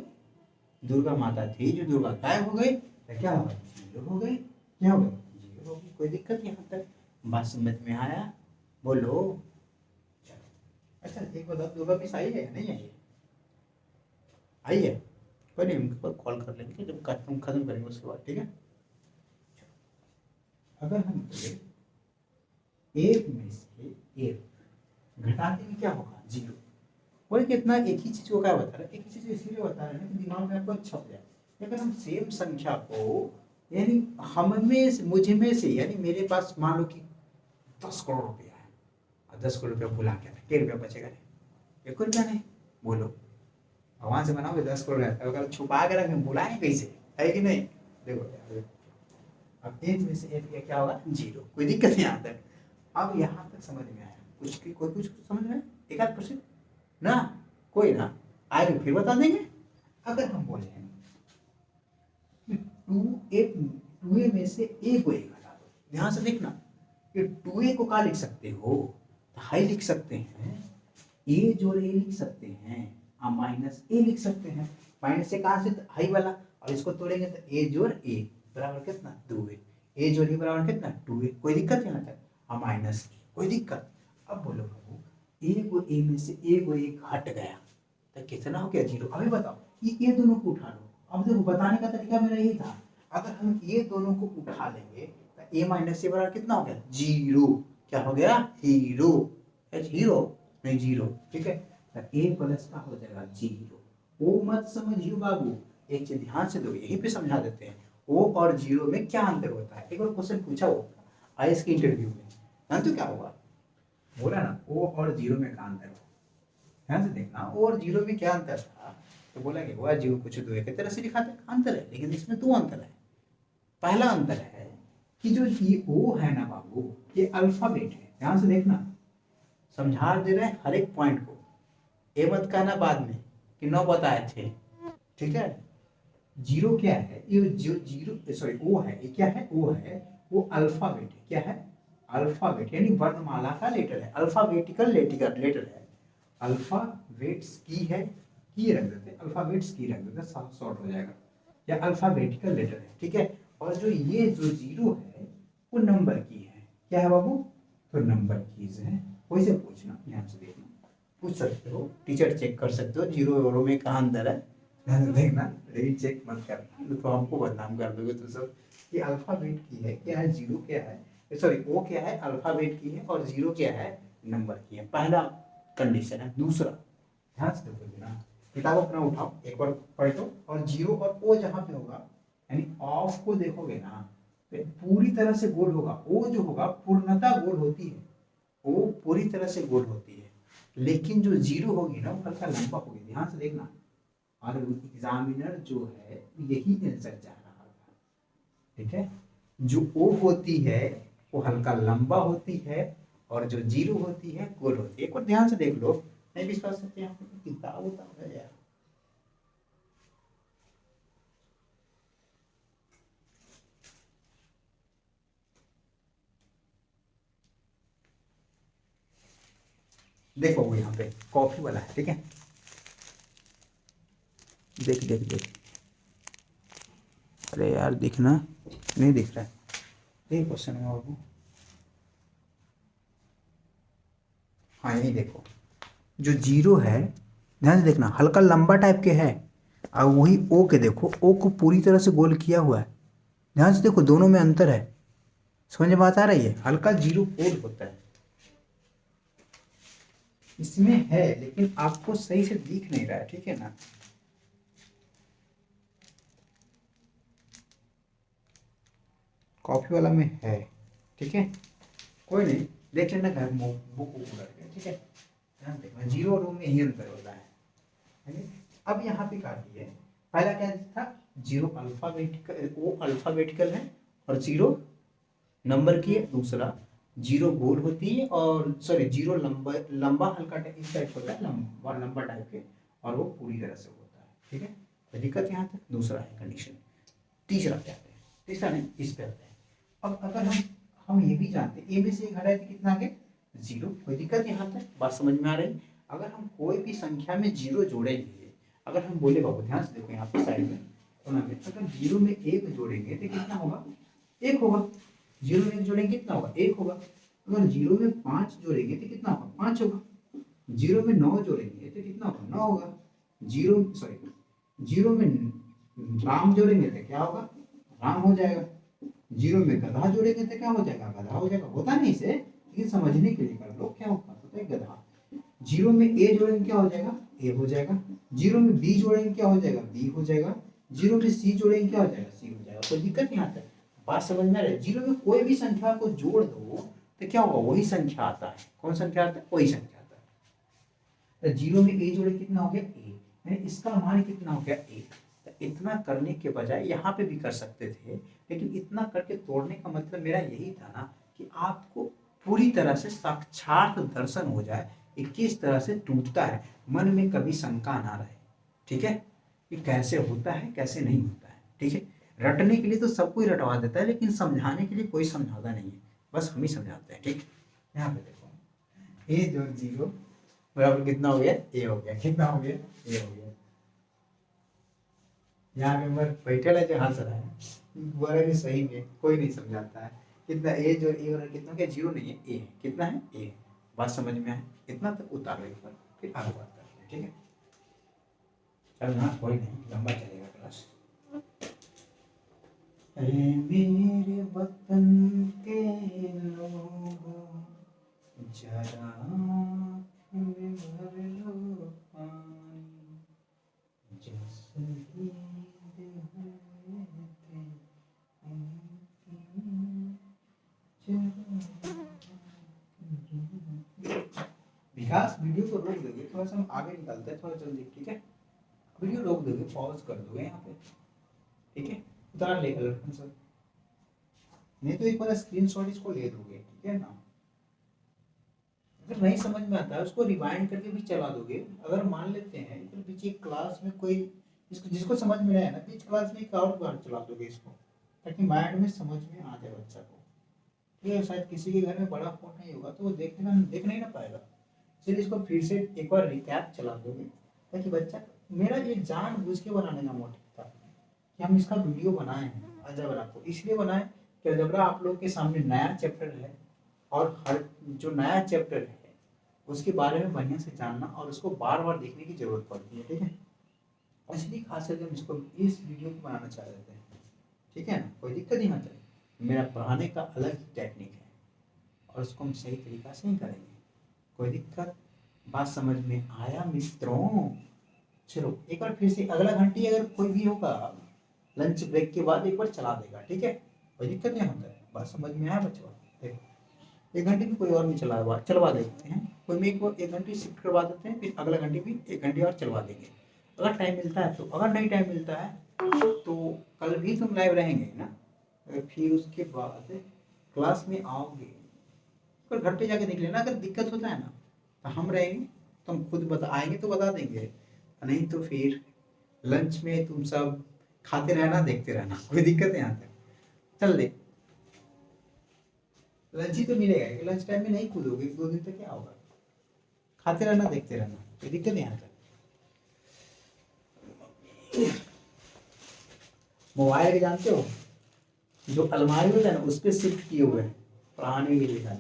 दुर्गा माता थी जो दुर्गा गायब हो गई, तो क्या होगा, 0 हो गई। क्या हो गई, 0 हो गई। कोई दिक्कत यहाँ तक, बात समझ में आया? बोलो। अच्छा एक बताओ, दुर्गा मिस आई है या नहीं आई है? आई है, कोई नहीं, उनके पास कॉल कर लेंगे जब खत्म करेंगे उसके बाद, ठीक है। अगर हम बोले 1 में से 1 घटाते में क्या होगा, 0। कोई कितना एक ही चीज को क्या बता रहा है, एक ही चीज इसीलिए बता रहे हैं कि दिमाग में आपको छप जाए। लेकिन हम सेम संख्या को, यानी हम में से, मुझ में से, यानी मेरे पास मान लो कि 10 करोड़ रुपया है, और 10 करोड़ रुपया भुला क्या, क्या रुपया बचेगा, 1 रुपया नहीं। बोलो, भगवान से बनाओगे 10 करोड़ रहता है, अगर छुपा के रखें बुलाएंगे कैसे, है कि नहीं? देखो अब 1 में से 1 क्या होगा, 0। कोई दिक्कत यहाँ तक। अब यहाँ तक समझ में आया? कुछ की कोई कुछ समझ में, 1-8% ना, कोई ना, आगे फिर बता देंगे। अगर हम बोले 2a में से a को 1 हटा दो, ध्यान से देखना, कि 2a को क्या लिख सकते हो, हाई लिख सकते हैं, a जोड़ a लिख सकते हैं, माइनस a लिख सकते हैं। माइनस से कहाँ से, हाई वाला, और इसको तोड़ेंगे तो a जोड़ a बराबर कितना, 2a, a जोड़ a बराबर कितना, 2a। कोई दिक्कत यहाँ तक, माइनस a, कोई दिक्कत। अब बोलो बाबू, a को a में से a को 1 हट गया तो कितना हो गया, 0। अभी बताओ, ये दोनों को उठा लो। अब देखो बताने का तरीका मेरा यही था, अगर हम ये दोनों को उठा लेंगे तो a माइनस से बराबर कितना हो गया, 0। क्या हो गया, हीरो, हीरो नहीं 0, ठीक है। तो a प्लस का हो जाएगा 0। वो मत समझियो बाबू, एक चीज ध्यान से दो, यहीं पे समझा देते हैं। ओ और 0 में क्या अंतर होता है, एक बार क्वेश्चन पूछा हो आईएएस के इंटरव्यू में, जानते हो क्या होगा, बोला ना ओ और 0 में क्या अंतर है। ध्यान से देखना, ओ और 0 में क्या अंतर था, तो बोला कि वो 0 कुछ 2 एक तरह से दिखाते अंतर है, लेकिन इसमें 2 अंतर है। पहला अंतर है कि जो ये ओ है ना बाबू, ये अल्फाबेट है। ध्यान से देखना, समझा दे रहे हैं हर एक पॉइंट को, ये मत कहना बाद में कि 9 बताए थे, ठीक है। 0 क्या है, ये जो 0 सॉरी ओ है, ये क्या है, ओ है, वो अल्फाबेट है। क्या है, अल्फाबेट, यानी वर्णमाला का लेटर है, अल्फाबेटिकल लेटर है। अल्फाबेट्स की है, की रख देते, अल्फाबेट्स की रख देते, शॉर्ट हो जाएगा, या अल्फाबेटिकल लेटर है, ठीक है। और जो ये जो 0 है वो नंबर की है। क्या है बाबू, तो नंबर कीज है। कोई से पूछना, ध्यान से देखना, पूछ सकते हो, टीचर चेक कर सकते हो 0 और में कहाँ अंदर है, ध्यान से देखना, लेकिन चेक मत करना तो हमको बदनाम कर दोगे तो सब। कि अल्फाबेट की है, क्या है, 0 क्या है, सॉरी ओ क्या है, अल्फाबेट की है, और 0 क्या है, नंबर की है। पहला कंडीशन है। दूसरा, ध्यान से देखो ना, किताब अपना उठाओ, एक बार पलटो, और 0 और ओ जहाँ पे होगा यानी ऑफ को देखोगे ना तो पूरी तरह से गोल होगा, वो जो होगा पूर्णतः गोल होती है, वो पूरी तरह से गोल होती है, लेकिन जो जीरो होगी ना वो हल्का लंबा होगी, ध्यान से देखना। और एग्जामिनर जो है यही आंसर चाह रहा था, ठीक है। जो ओ होती है वो हल्का लंबा होती है, और जो जीरो होती है गोल होती है। एक बार ध्यान से देख लो, नहीं विश्वास करते यहाँ पे किताब उताब है यार। देखो वो यहाँ पे कॉफी वाला है, ठीक है। देख देख देख, अरे यार दिखना नहीं दिख रहा है, ये क्वेश्चन है बाबू। हाँ यही देखो, जो जीरो है ध्यान से देखना हल्का लंबा टाइप के है, और वही ओ के देखो, ओ को पूरी तरह से गोल किया हुआ है। ध्यान से देखो दोनों में अंतर है, समझ में बात आ रही है। हल्का जीरो गोल होता है, इसमें है लेकिन आपको सही से दिख नहीं रहा है, ठीक है ना। कॉफी वाला में है, ठीक है, कोई नहीं, देख लेना घर बुक पूरा, ठीक है। ध्यान देखना जीरो और ओ में ही अंतर होता है। अब यहाँ पे काट दिए, पहला क्या था, जीरो अल्फाबेटिकल, ओ अल्फाबेटिकल है और जीरो नंबर की है। दूसरा जीरो गोल होती है, और सॉरी जीरो लंबा लंबा हल्का इस टाइप होता है, लंबा लंबा टाइप के, और वो पूरी तरह से होता है, ठीक है। तो दिक्कत यहाँ तक, दूसरा है कंडीशन। तीसरा पे आते हैं, तीसरा नहीं इस पे आते हैं। अब अगर हम ये भी जानते हैं ए में से एक घटाए तो कितना आगे जीरो, कोई दिक्कत यहाँ तक, बात समझ में आ रही। अगर हम कोई भी संख्या में जीरो जोड़ेंगे, अगर हम बोले बाबू ध्यान से देखो यहाँ पे साइड में कोना में, अगर जीरो में एक जोड़ेंगे तो कितना होगा, एक होगा। जीरो में एक जोड़ेंगे कितना होगा, एक होगा। अगर जीरो में 5 जोड़ेंगे तो कितना होगा, 5 होगा। जीरो में 9 जोड़ेंगे तो कितना होगा, 9 होगा। जीरो सॉरी जीरो में राम जोड़ेंगे तो क्या होगा, राम हो जाएगा। जीरो में गधा जोड़ेंगे तो क्या हो जाएगा, गधा हो जाएगा। होता नहीं इसे, लेकिन समझने के लिए कर लो, क्या होता है गधा। जीरो में ए जोड़ेंगे क्या हो जाएगा, ए हो जाएगा। जीरो में बी जोड़ेंगे क्या हो जाएगा, बी हो जाएगा। जीरो में सी जोड़ेंगे क्या हो जाएगा, सी हो जाएगा। कोई दिक्कत यहाँ तक, बात समझ में आ रही है। जीरो में कोई भी संख्या को जोड़ दो तो क्या होगा, वही संख्या आता है। कौन संख्या आता है, वही संख्या आता है। तो जीरो में ए जोड़े कितना हो गया, ए, इसका मान कितना हो गया, एक। तो इतना करने के बजाय यहाँ पे भी कर सकते थे, लेकिन इतना करके तोड़ने का मतलब मेरा यही था ना कि आपको पूरी तरह से साक्षात दर्शन हो जाए कि किस तरह से टूटता है, मन में कभी शंका ना रहे, ठीक है, कि कैसे होता है कैसे नहीं होता है, ठीक है। रटने के लिए तो सब कोई रटवा देता है, लेकिन समझाने के लिए कोई समझाता नहीं है, बस हम ही समझाते हैं, ठीक। यहाँ पे देखो ए जो जीरो बराबर कितना हो गया, ए हो गया, कितना हो गया, ए हो गया। यहाँ पे मर बैठे जो हंस रहा है, बोला कि सही में कोई नहीं समझाता है। कितना ए जो ए और कितना क्या, जीरो नहीं है, ए है। कितना है, ए। बात समझ में आए, इतना तक उतारो एक बार, फिर आगे बात करते हैं, ठीक है। चल ना, कोई नहीं, लंबा चलेगा क्लास। मेरे वतन के लोगों जरा आँख में भर लो पानी, जो शहीद हुए थे विकास, वीडियो को रोक दोगे, थोड़ा सा हम आगे निकलते हैं, थोड़ा जल्दी, ठीक है। वीडियो रोक दोगे, पॉज कर दोगे यहाँ पे, ठीक है। उतार लेगा लड़कन सर, नहीं तो एक बार स्क्रीनशॉट इसको ले दोगे, ठीक है ना। अगर नहीं समझ में आता है उसको रिवाइंड करके भी चला दोगे। अगर मान लेते हैं फिर पीछे क्लास में कोई जिसको समझ में आया ना, बीच क्लास में एक और बार चला दोगे इसको, ताकि माइंड में समझ में आ जाए बच्चा को, ठीक है। शायद किसी के घर में बड़ा फोन नहीं होगा तो वो देख नहीं ना पाएगा, इसलिए इसको फिर से एक बार रिकैप चला दोगे, ताकि बच्चा, मेरा ये जानबूझ के बनाने का मोटिव था कि हम इसका वीडियो बनाए हैं अलजेब्रा को, इसलिए बनाए कि अलजेब्रा आप लोग के सामने नया चैप्टर है, और हर जो नया चैप्टर है उसके बारे में बढ़िया से जानना और उसको बार बार देखने की जरूरत पड़ती है, ठीक है। इसलिए खास करके हम इसको इस वीडियो को बनाना चाह रहे थे, ठीक है ना। कोई दिक्कत नहीं होता है, मेरा पढ़ाने का अलग ही टेक्निक है और उसको हम सही तरीका से ही करेंगे। कोई दिक्कत, बात समझ में आया मित्रों। चलो एक बार फिर से अगला घंटी अगर कोई भी होगा लंच ब्रेक के बाद एक बार चला देगा, ठीक है, कोई दिक्कत नहीं होता है। बात समझ में आया बच्चों? देखो 1 घंटे भी कोई और नहीं चलवा देते हैं, कोई में को 1 घंटे शिफ्ट करवा देते हैं, फिर अगला घंटे भी 1 घंटे और चलवा देंगे अगर टाइम मिलता है तो। अगर नहीं टाइम मिलता है तो कल भी तुम लाइव रहेंगे ना, फिर उसके बाद क्लास में आओगे, पर घर पे जाके देख लेना, अगर दिक्कत होता है ना तो हम रहेंगे, तुम खुद आएंगे तो बता देंगे, नहीं तो फिर लंच में तुम सब खाते रहना, देखते रहना, कोई दिक्कत नहीं आता। चल देख, लंच ही तो मिलेगा, लंच टाइम में नहीं कूदोगे 2 दिन तक क्या होगा, खाते रहना, देखते रहना, कोई दिक्कत नहीं आता। मोबाइल के जानते हो जो अलमारी होता है ना, उस पर शिफ्ट किए हुए हैं पुराने के लिए,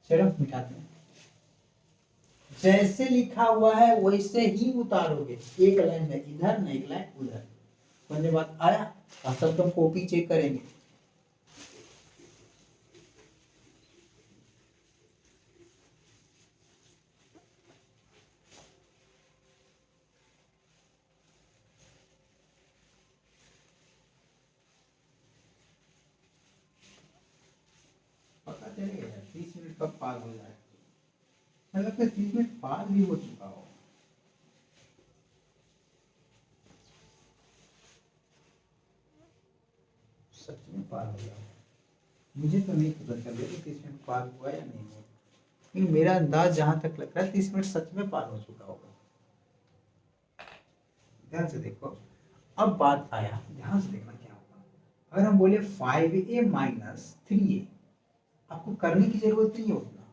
चलो मिटाते हैं। जैसे लिखा हुआ है वैसे ही उतारोगे, एक लाइन में इधर ना एक लाइन उधर, समझे बात आया? और सब तुम कॉपी चेक करेंगे। पता चलेगा 30 मिनट कब पार हो जाए, मतलब 30 मिनट पार भी हो चुका हो। सच में पार हो गया, मुझे तो नहीं पता चल रहा कि 30 मिनट पार हुआ या नहीं हुआ, लेकिन मेरा अंदाज जहां तक लग रहा है 30 मिनट सच में पार हो चुका होगा। ध्यान से देखो, अब बात आया, ध्यान से देखना क्या होगा। अगर हम बोले 5a माइनस 3a, आपको करने की जरूरत नहीं है उतना,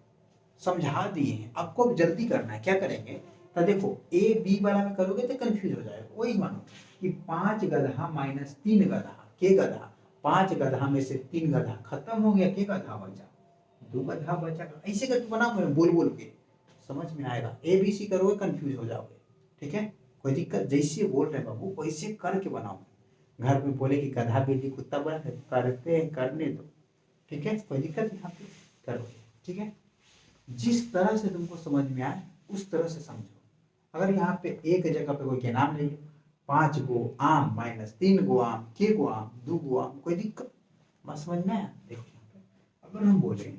समझा दिए हैं, आपको अब जल्दी करना है। क्या करेंगे तो देखो, ए बी वाला में करोगे तो कंफ्यूज हो जाएगा। वही मानो कि 5 गधा माइनस 3 गधा, के गधा, 5 गधा में से 3 गधा खत्म हो गया, के गधा बचा, 2 गधा बचा। ऐसे करके बनाओ, बोल बोल के समझ में आएगा। ए बी सी करोगे कंफ्यूज हो जाओगे, ठीक है, कोई दिक्कत, जैसे बोल रहे बाबू वैसे करके बनाओ। घर में बोले कि गधा बिल्ली कुत्ता बना करते हैं, करने दो, ठीक है, कोई दिक्कत यहाँ पे करो, ठीक है, जिस तरह से तुमको समझ में आए उस तरह से समझो। अगर यहाँ पे एक जगह पे कोई के नाम ले लो, 5 गो आम माइनस 3 गो आम, के गो आम, 2 गो आम, कोई दिक्कत, बात समझ में आया? देखो यहाँ पे अगर हम बोले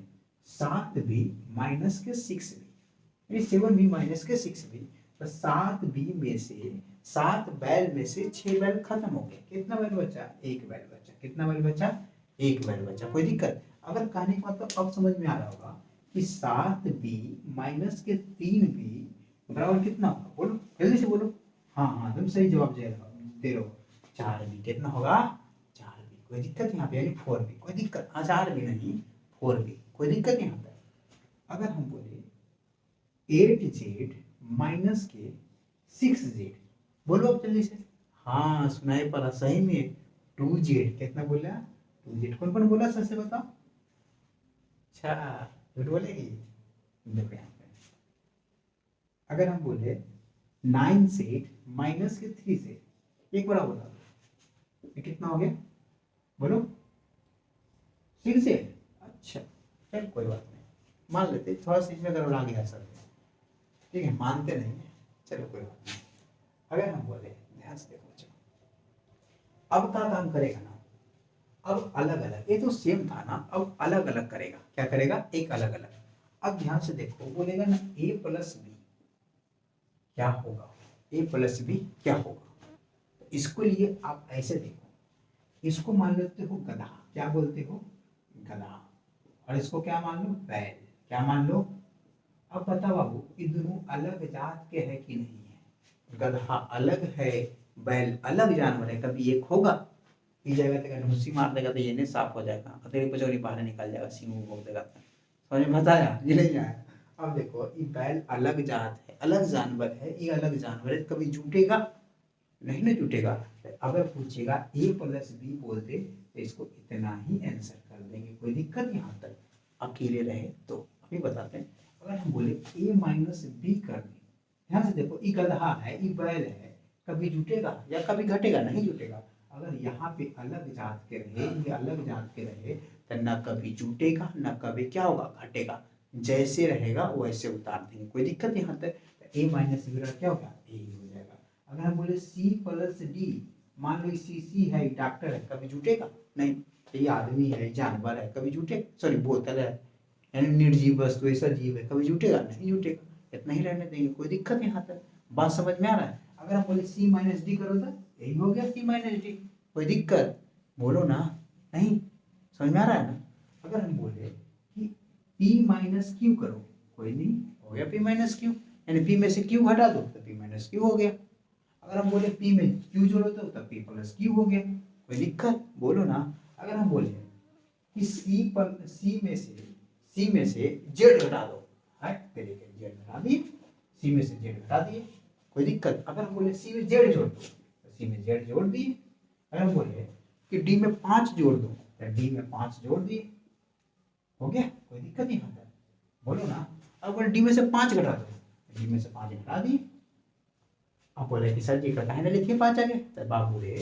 7b माइनस के 6b, 7b माइनस के 6b, तो 7b में से 7 बैल में से 6 बैल खत्म हो गए, कितना बैल बचा? 1 बैल बचा। कितना बैल बचा? 1 बैल बचा। कोई दिक्कत? अगर कहने का मतलब अब समझ में आ रहा होगा कि 7b माइनस के 3b बराबर कितना होगा, बोलो जल्दी से बोलो। हाँ हाँ तुम सही जवाब दे रहे हो, 4b। कितना होगा? 4b। कोई दिक्कत यहाँ पे, यानी 4b, कोई दिक्कत? हाँ 4b नहीं 4b, कोई दिक्कत यहाँ पे। अगर हम बोले 8z माइनस के 6z, बोलो अब जल्दी से। हाँ सुनाई पड़ा सही में, 2z। कितना बोला? 2z। कौन कौन बोला सच से बताओ? अच्छा झूठ बोलेगी? देखो यहाँ पे अगर हम बोले 9z माइनस के 3z, एक बार बोला ये कितना हो गया, बोलो 6z। अच्छा चल कोई बात नहीं, मान लेते, थोड़ा सा इसमें गड़बड़ा गया सर, ठीक है, मानते नहीं है, चलो कोई बात नहीं। अगर हम बोले, ध्यान से देखो बच्चों, अब का काम करेगा ना, अब अलग अलग, ये तो सेम था ना, अब अलग अलग करेगा। क्या करेगा? एक अलग अलग। अब ध्यान से देखो, बोलेगा ना a प्लस बी क्या होगा, a प्लस बी क्या होगा। तो इसको लिए आप ऐसे देखो, इसको मान लेते हो गधा, क्या बोलते हो? गधा। और इसको क्या मान लो? बैल। क्या मान लो? अब बताओ बाबू, ये दोनों अलग जात के है कि नहीं है? गधा अलग है, बैल अलग जानवर है, कभी एक होगा पी जाएगा तो ढूंसी मार देगा तो ये नहीं साफ हो जाएगा, और तेरी पचौरी बाहर निकल जाएगा, सींग घोंक देगा। समझ में बताया ये नहीं आया? अब देखो, ये बैल अलग जात है, अलग जानवर है, ये अलग जानवर है, कभी जुटेगा नहीं ना जुटेगा। अगर पूछेगा a प्लस बी बोलते तो इसको इतना ही आंसर कर देंगे, कोई दिक्कत यहाँ तक अकेले रहे तो। अभी बताते हैं, अगर हम बोले a माइनस बी करने, ध्यान से देखो, ये गधा है, ये बैल है, कभी जुटेगा या कभी घटेगा? नहीं जुटेगा। अगर यहाँ पे अलग जात के रहे, ये अलग जात के रहे, तो न कभी जुटेगा न कभी क्या होगा, घटेगा। जैसे रहेगा वैसे उतार देंगे, कोई दिक्कत यहाँ तक। a माइनस बी क्या होगा? a हो जाएगा। अगर हम बोले सी प्लस डी, मान लो सी सी है, डॉक्टर है, कभी जुटेगा नहीं। ये आदमी है, जानवर है, कभी जुटे, सॉरी बोतल है, यानी निर्जीव वस्तु, ऐसा जीव है, कभी जुटेगा नहीं जुटेगा। इतना ही रहने देंगे, कोई दिक्कत यहाँ तक बात समझ में आ रहा है। अगर हम बोले सी माइनस डी करो तो यही हो गया सी माइनस डी, कोई दिक्कत बोलो ना, नहीं समझ में आ रहा है ना। अगर हम बोले कि पी माइनस क्यू करो, कोई नहीं, हो गया पी माइनस क्यू, यानी पी में से क्यू हटा दो तो पी माइनस क्यू हो गया। अगर हम बोले पी में क्यू जोड़ो तो तब पी प्लस क्यू हो गया, कोई दिक्कत बोलो ना। अगर हम बोले कि सी में से जेड घटा दो, जेड घटा दिए, सी में से जेड घटा दिए, कोई दिक्कत। अगर हम बोले सी में जेड जोड़ दो तो सी में जेड जोड़ दिए। अगर हम बोले कि डी में 5 जोड़ दो तो डी में 5 जोड़ दिए, हो गया, कोई दिक्कत नहीं होता, बोलो ना। अब बोले डी में से 5 घटा दो, डी में से 5 घटा दिए। अब बोले कि सर जी घटाए ना लिखिए 5 आगे, तो बाबू रे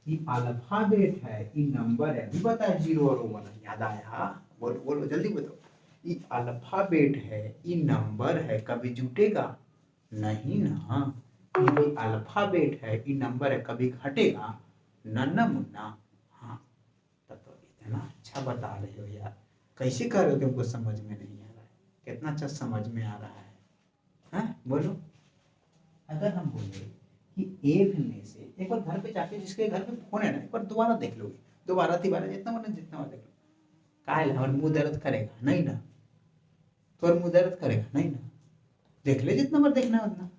ये अल्फाबेट है, ये नंबर है, अभी बताया 0 और 1, याद आया, बोलो बोलो जल्दी बताओ। ये अल्फाबेट है, ये नंबर है, कभी जुटेगा नहीं ना। ये अल्फाबेट है, ये नंबर है, कभी घटेगा ना ना मुन्ना। हाँ, तब तो इतना अच्छा बता रहे हो यार, कैसे कर रहे हो, तुमको समझ में नहीं आ रहा है, कितना अच्छा समझ में आ रहा है, हैं बोलो। अगर हम बोले कि एक में से, एक बार घर पे जाके जिसके घर में फोन है ना, एक बार दोबारा देख लोगे, दोबारा तिबारा जितना मन जितना बार देख लो, काहे हमारे मुंह दर्द करेगा नहीं ना, तो मुंह दर्द करेगा नहीं ना, देख ले जितना बार देखना है उतना।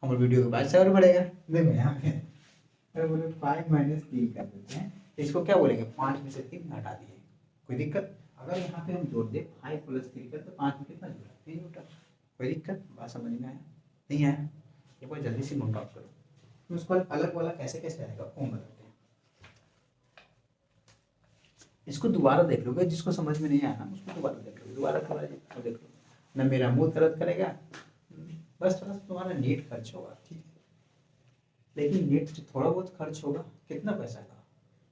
हमारे वीडियो के बाद से और बढ़ेगा। देखो यहाँ पे अगर बोले 5 माइनस 3 कर देते हैं, इसको क्या बोलेंगे, 5 में से 3 घटा दिए, कोई दिक्कत। अगर यहाँ पे हम जोड़ दे 5 प्लस 3 कर तो 5 में कितना जुड़ा, 3 जुटा, कोई दिक्कत, बात समझ में आया नहीं आया। ये बहुत जल्दी से नोट आउट करो, तो उसको अलग वाला कैसे कैसे आएगा वो बताते हैं। इसको दोबारा देख लोगे, जिसको समझ में नहीं आया ना उसको दोबारा देख लो, दोबारा थोड़ा देख लो ना, मेरा मुंह दर्द करेगा, बस थोड़ा सा तुम्हारा नेट खर्च होगा, ठीक है, लेकिन नेट थोड़ा बहुत खर्च होगा, कितना पैसा का,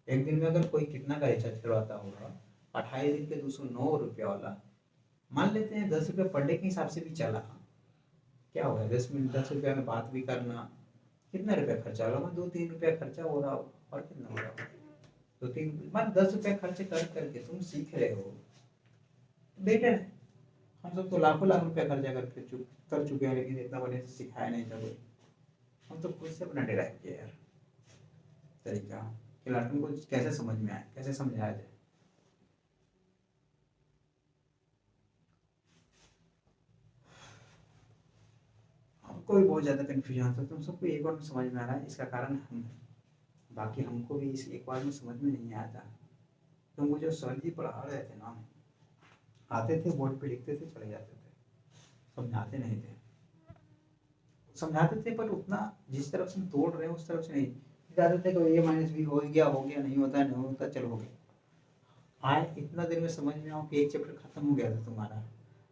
एक दिन में अगर कोई कितना का रिचार्ज करवाता होगा, 28 दिन के 209 रुपया वाला, मान लेते हैं 10 रुपये पर डे के हिसाब से भी चला, क्या हो रहा है 10 मिनट 10 रुपया में बात भी करना, कितना रुपया खर्चा होगा, 2-3 रुपया खर्चा हो रहा हो, और कितना हो रहा हो, 2-3 मान 10 रुपया खर्च कर करके तुम सीख रहे हो, बेटर है। हम सब तो लाखों लाख रुपया खर्चा कर चुके हैं, लेकिन इतना बढ़िया से सिखाया नहीं था कोई, हम तो खुद से अपना डिराइव किया यार तरीका कि लड़कों को कैसे समझ में आए, कैसे समझाया जाए। हमको भी बहुत ज़्यादा कन्फ्यूजन था, तुम सबको एक बार में समझ में आ रहा है, इसका कारण हम, बाकी हमको भी इस एक बार में समझ में नहीं आया था। तुमको जो सर जी पढ़ा रहे थे ना, आते थे बोर्ड पे लिखते थे चले जाते थे, समझाते नहीं थे, समझाते थे पर उतना जिस तरफ से हम तोड़ रहे हैं उस तरफ से नहीं जाते थे कि ए माइनस बी हो गया, नहीं होता नहीं होता, चलो हो गया। आए इतना देर में समझ में आओ कि एक चैप्टर खत्म हो गया था तुम्हारा,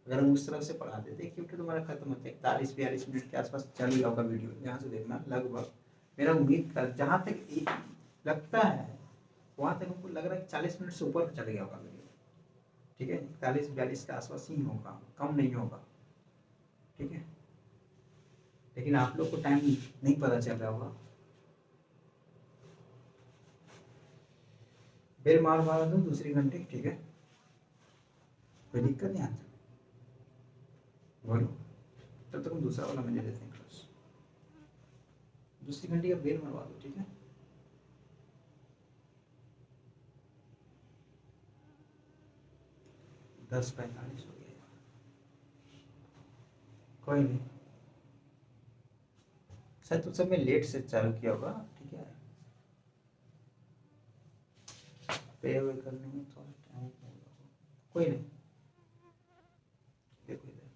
अगर हम उस तरफ से पढ़ाते थे एक चैप्टर तुम्हारा खत्म होता है 41-42 मिनट के आसपास चल गया होगा वीडियो, जहाँ से देखना लगभग, मेरा उम्मीद कर जहाँ तक लगता है वहाँ तक हमको लग रहा है 40 मिनट से ऊपर चल गया होगा वीडियो, ठीक है, 41-42 के आसपास ही होगा, कम नहीं होगा, ठीक है, लेकिन आप लोग को टाइम नहीं पता चल रहा होगा। बेल मार दो दूसरी घंटे, ठीक है, कोई दिक्कत नहीं आता, बोलो, तब तक हम दूसरा वाला मैंने देते हैं क्लास, दूसरी घंटे का बेल मरवा दो, ठीक है। दस 45 हो गया, कोई नहीं, सर तुम सब में लेट से चालू किया होगा, ठीक है, पे वे करने में थोड़ा टाइम लगेगा, कोई नहीं, देखो इधर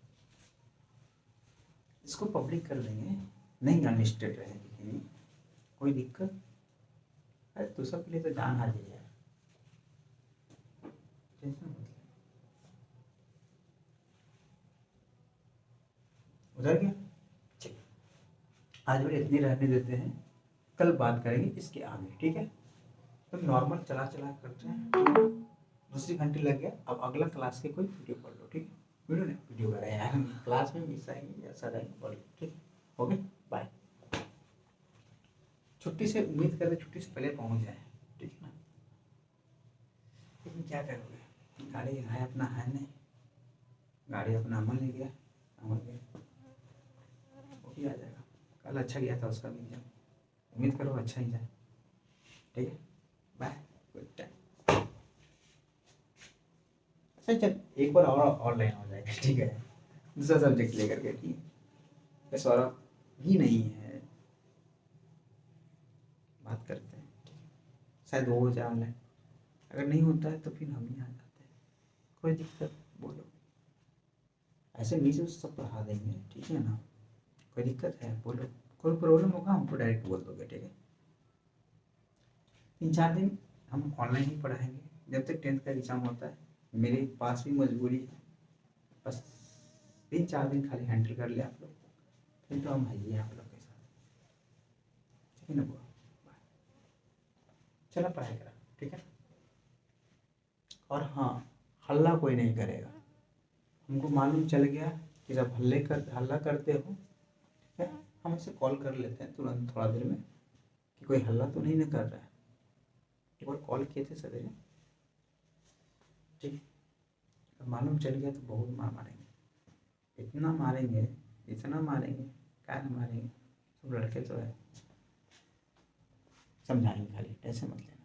इसको पब्लिक कर देंगे, नहीं अनलिस्टेड रहेगी कहीं, कोई दिक्कत, अरे तो सब के लिए तो जान हाजिर है यार, टेंशन मत ले। उधर गया, ठीक, आज भी इतनी रहने देते हैं, कल बात करेंगे इसके आगे, ठीक है, तो नॉर्मल चला करते हैं, दूसरी घंटे लग गया, अब अगला क्लास के कोई वीडियो पढ़ लो, ठीक है, वीडियो नहीं वीडियो कर रहे हैं यार, क्लास में मिस आएंगे या सर आएंगे पढ़ लो, ठीक, ओके बाय। से उम्मीद करते छुट्टी से पहले पहुंच जाए, ठीक है ना। लेकिन क्या करोगे, गाड़ी है अपना है नहीं, गाड़ी अपना अमन ले गया, अमन गया, वो भी आ जाएगा। कल अच्छा गया था उसका भी एग्जाम, उम्मीद करो अच्छा ही जाए, ठीक है। Bye, good time. अच्छा चल एक बार और ऑनलाइन हो जाएगा, ठीक है, दूसरा सब्जेक्ट लेकर के, ठीक है। सौरभ ही नहीं है, बात करते हैं, शायद वो हो जाए ऑनलाइन, अगर नहीं होता है तो फिर हम ही आ जाते हैं, कोई दिक्कत बोलो, ऐसे बीच में सब पढ़ा देंगे, ठीक है ना। कोई दिक्कत है बोलो, कोई प्रॉब्लम होगा हमको डायरेक्ट बोल दोगे, ठीक है। 3-4 दिन हम ऑनलाइन ही पढ़ाएंगे जब तक 10th का एग्ज़ाम होता है। मेरे पास भी मजबूरी है, बस 3-4 दिन खाली हैंडल कर ले आप लोग, फिर तो हम है ही आप लोग के साथ, ठीक है ना। चला पढ़ाई करा, ठीक है। और हाँ, हल्ला कोई नहीं करेगा, हमको मालूम चल गया कि जब हल्ला करते हो, ठीक है, हम इसे कॉल कर लेते हैं तुरंत थोड़ा देर में कि कोई हल्ला तो नहीं ना कर रहा है। एक बार कॉल किए थे सवेरे, ठीक, अब मालूम चल गया तो बहुत मार मारेंगे, इतना मारेंगे, इतना मारेंगे, क्या ना मारेंगे, सब लड़के तो है, समझाएंगे खाली, ऐसे मत लेना।